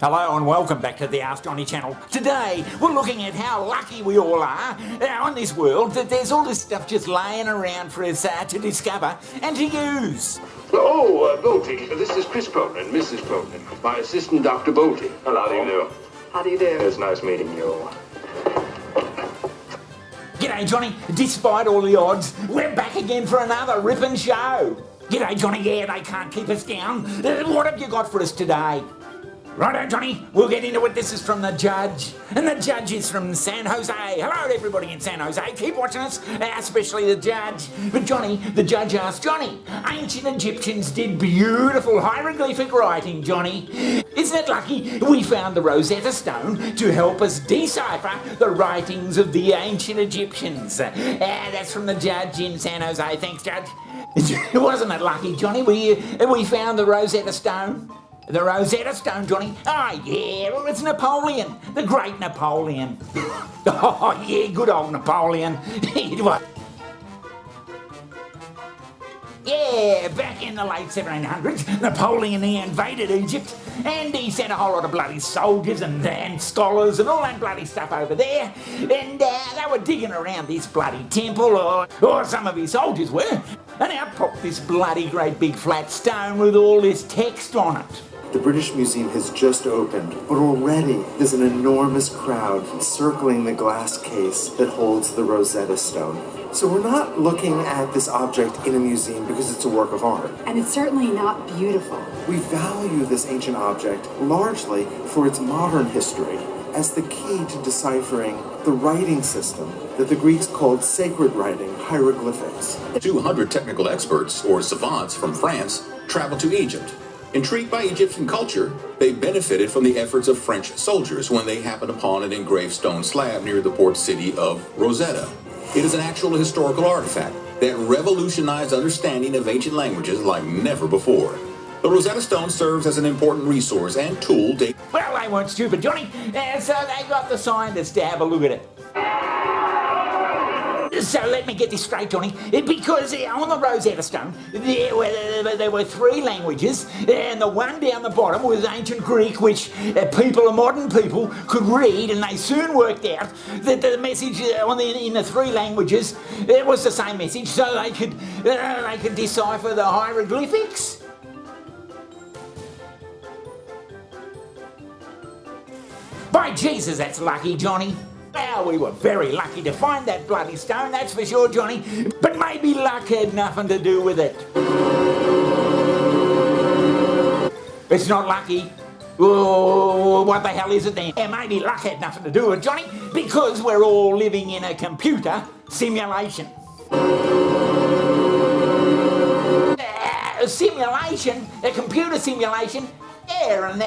Hello and welcome back to the Ask Johnny channel. Today we're looking at how lucky we all are on this world that there's all this stuff just laying around for us to discover and to use. Oh, Bolty, this is Chris Poland, Mrs. Poland, my assistant, Dr. Bolty. Hello, how do you do? How do you do? It's nice meeting you. G'day Johnny, despite all the odds, we're back again for another ripping show. G'day Johnny, yeah, they can't keep us down. What have you got for us today? Righto, Johnny, we'll get into it. This is from the judge, and the judge is from San Jose. Hello to everybody in San Jose. Keep watching us, especially the judge. But Johnny, the judge asked, Johnny, ancient Egyptians did beautiful hieroglyphic writing, Johnny. Isn't it lucky we found the Rosetta Stone to help us decipher the writings of the ancient Egyptians? That's from the judge in San Jose. Thanks, Judge. Wasn't it lucky, Johnny? We found the Rosetta Stone. The Rosetta Stone, Johnny. Oh, yeah, well, it's Napoleon. The great Napoleon. Oh, yeah, good old Napoleon. Yeah, back in the late 1700s, Napoleon, he invaded Egypt, and he sent a whole lot of bloody soldiers and scholars and all that bloody stuff over there, and they were digging around this bloody temple, or some of his soldiers were, and out popped this bloody great big flat stone with all this text on it. The British Museum has just opened, but already there's an enormous crowd circling the glass case that holds the Rosetta Stone. So we're not looking at this object in a museum because it's a work of art. And it's certainly not beautiful. We value this ancient object largely for its modern history as the key to deciphering the writing system that the Greeks called sacred writing, hieroglyphics. 200 technical experts or savants from France traveled to Egypt. Intrigued by Egyptian culture, they benefited from the efforts of French soldiers when they happened upon an engraved stone slab near the port city of Rosetta. It is an actual historical artifact that revolutionized understanding of ancient languages like never before. The Rosetta Stone serves as an important resource and tool. Well, they weren't stupid, Johnny, so they got the scientists to have a look at it. So let me get this straight, Johnny, because on the Rosetta Stone there were three languages, and the one down the bottom was ancient Greek, which modern people could read, and they soon worked out that the message in the three languages was the same message, so they could decipher the hieroglyphics. By Jesus, that's lucky, Johnny. Well, we were very lucky to find that bloody stone, that's for sure, Johnny. But maybe luck had nothing to do with it. It's not lucky. Oh, what the hell is it then? Maybe luck had nothing to do with it, Johnny, because we're all living in a computer simulation. A computer simulation. Yeah, and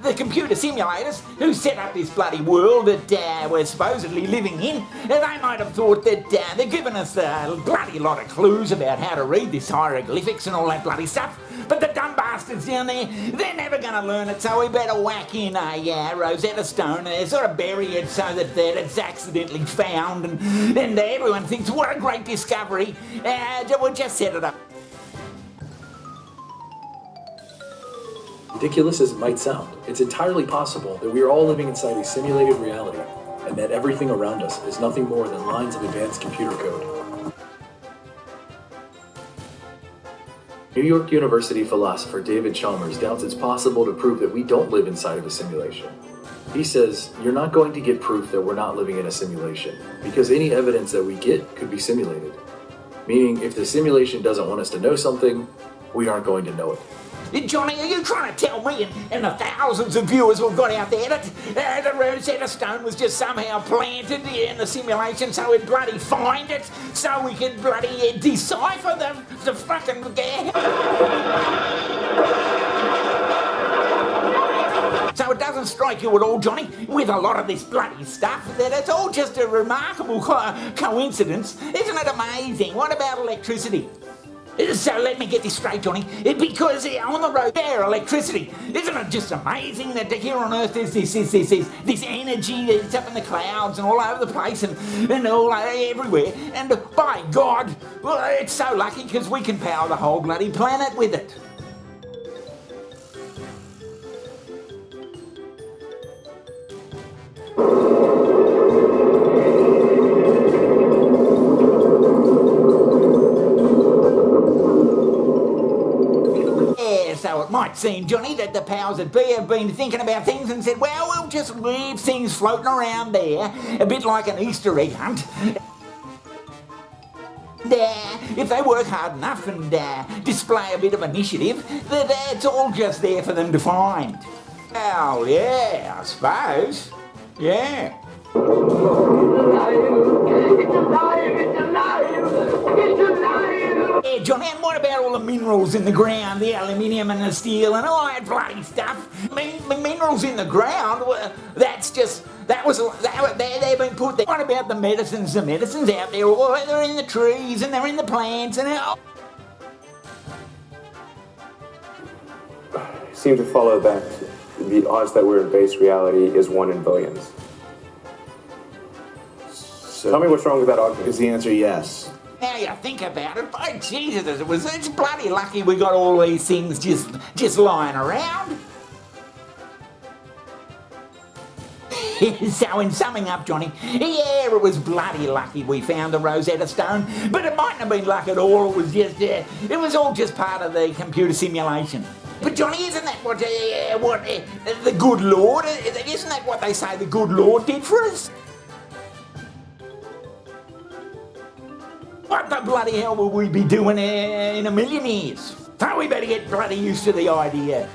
the computer simulators who set up this bloody world that we're supposedly living in, they might have thought that they're giving us a bloody lot of clues about how to read this hieroglyphics and all that bloody stuff, but the dumb bastards down there, they're never going to learn it, so we better whack in a Rosetta Stone and sort of bury it so that it's accidentally found, and everyone thinks, what a great discovery, we'll just set it up. Ridiculous as it might sound, it's entirely possible that we are all living inside a simulated reality, and that everything around us is nothing more than lines of advanced computer code. New York University philosopher David Chalmers doubts it's possible to prove that we don't live inside of a simulation. He says, you're not going to get proof that we're not living in a simulation, because any evidence that we get could be simulated. Meaning, if the simulation doesn't want us to know something, we aren't going to know it. Johnny, are you trying to tell me and the thousands of viewers we've got out there that the Rosetta Stone was just somehow planted in the simulation so we'd bloody find it, so we could bloody decipher the fucking... So it doesn't strike you at all, Johnny, with a lot of this bloody stuff, that it's all just a remarkable coincidence. Isn't it amazing? What about electricity? So let me get this straight, Johnny, because on the road there, electricity, isn't it just amazing that here on Earth there's this energy that's up in the clouds and all over the place and all everywhere, and by God, well, it's so lucky because we can power the whole bloody planet with it. might seem, Johnny, that the powers that be have been thinking about things and said, well, we'll just leave things floating around there, a bit like an Easter egg hunt. If they work hard enough and display a bit of initiative, it's all just there for them to find. Well, yeah, I suppose. Yeah. Yeah, Johnny, and what about all the minerals in the ground, the aluminium and the steel and all that bloody stuff? Minerals in the ground, they've been put there. What about the medicines? The medicines out there, they're in the trees and they're in the plants and seem to follow that the odds that we're in base reality is 1 in billions. So tell me what's wrong with that argument. Is the answer yes? Now you think about it, by Jesus, it's bloody lucky we got all these things just lying around. So in summing up, Johnny, yeah, it was bloody lucky we found the Rosetta Stone, but it mightn't have been luck at all. It was just, it was all just part of the computer simulation. But Johnny, isn't that what the good Lord? Isn't that what they say the good Lord did for us? What the bloody hell will we be doing in a million years? So we better get bloody used to the idea